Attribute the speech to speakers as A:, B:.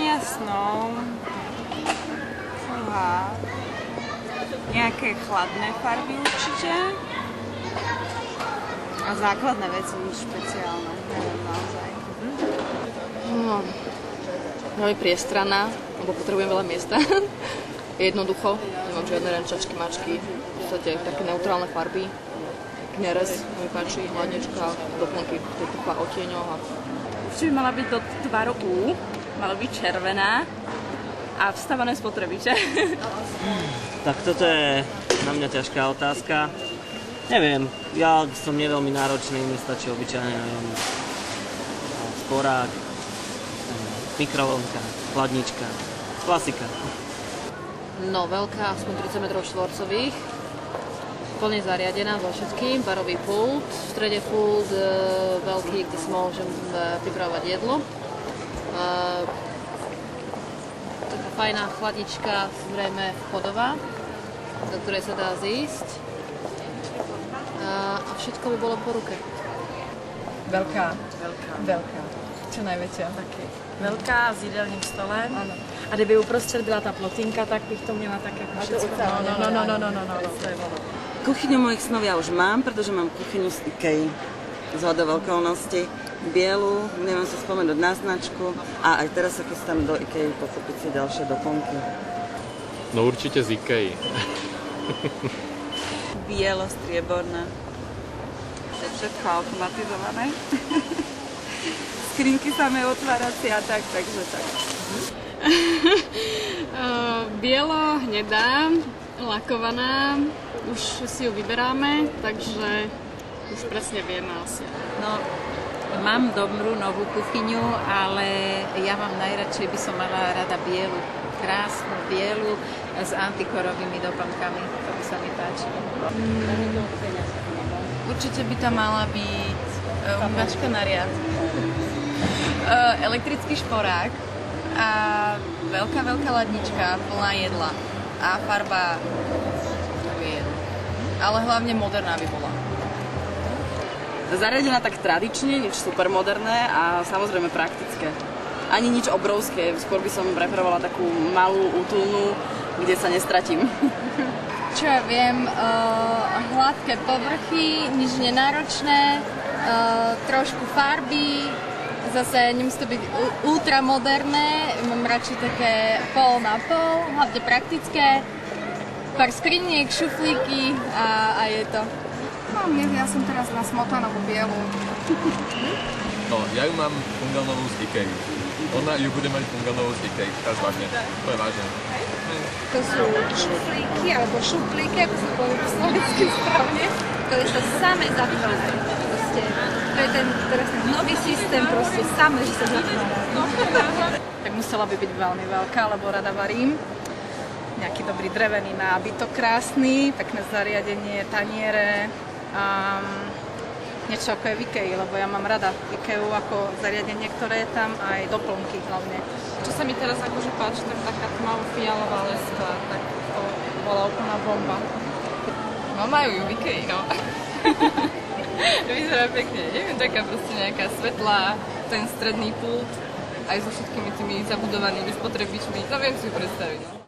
A: jasnou. Fúha. Nejaké chladné farby určite. A základné veci, nič špeciálne. Neviem naozaj.
B: No, veľmi priestranná, lebo potrebujem veľa miesta. Jednoducho, nemám žiadne renčačky, mačky, v podstate také neutrálne farby. Nerez, mi páči, hladnička, doplnky, typa o tieňoch.
C: Určite by mala byť do tvaru U, mala byť červená a vstavané spotrebiče.
D: Tak toto je na mňa ťažká otázka. Neviem, ja som neveľmi náročný, mi stačí obyčajne, neviem, sporák, mikrovlnka, chladnička, klasika.
B: No, veľká, aspoň 30 m štvorcových, plne zariadená so všetkým, barový pult, v strede pult veľký, kde si môžem pripravovať jedlo. Taká fajná chladnička, zrejme vchodová, do ktorej sa dá zísť. A všetko by bolo po ruke.
E: Veľká. Čo najväčšia.
C: Taky. Veľká, s jídelným stolem.
E: Áno.
C: A kdyby uprostřed byla ta plotinka, tak bych to měla tak jako všechno. No.
F: Kuchyňu mojich snov ja už mám, pretože mám kuchyňu z IKEA. Zhodou okolností. Bielu, neviem si spomenúť na značku. A aj teraz sa chystám do IKEA pokúpiť si ďalšie doplnky.
G: No určite z IKEA.
A: Bielo-strieborná. Všetko automatizované. Skrinky samé otváracie a tak, takže tak.
H: Bielo, hnedá, lakovaná, už si ju vyberáme, takže už presne vieme asi.
I: No, mám dobrú novú kuchyňu, ale ja mám najradšej, by som mala rada bielu, krásnu bielu s antikorovými doplnkami, to by sa mi páčilo.
E: Určite by tam mala byť umývačka na riad, elektrický šporák a veľká ladnička plná jedla a farba jedla. Ale hlavne moderná by bola.
B: Zariadená tak tradične, nič super moderné a samozrejme praktické. Ani nič obrovské, skôr by som preferovala takú malú, útulnú, kde sa nestratím.
J: Čo ja viem, hladké povrchy, nič nenáročné, trošku farby, zase nemusí to byť ultramoderné, mám radšej také pol na pol, hlavne praktické, pár skriniek, šuflíky a je to.
E: No, ja som teraz na smotanovú bielu.
G: No, ja ju mám fungalnovú z IKEA. Ona ju bude mať fungalnovú z IKEA, teraz vážne. To je vážne.
J: To sú šuflíky, alebo šuplíky, ako sa povie po slovensky správne, ktoré sa same zapívajú. To je ten teraz nový systém, proste same, že sa zapívajú.
E: Tak musela by byť veľmi veľká, lebo rada varím. Nejaký dobrý drevený nábytok krásny, pekné zariadenie, taniere. Niečo ako je v IKEA, lebo ja mám rada IKEA ako zariadenie, ktoré je tam, aj doplnky hlavne.
C: Čo sa mi teraz akože páči, tak taká tmavo-fialová lesklá, tak to bola úplná bomba.
E: No majú ju v IKEA, no.
C: Vyzerá pekne, neviem, taká proste nejaká svetlá, ten stredný pult, aj so všetkými tými zabudovanými spotrebičmi, to viem si predstaviť.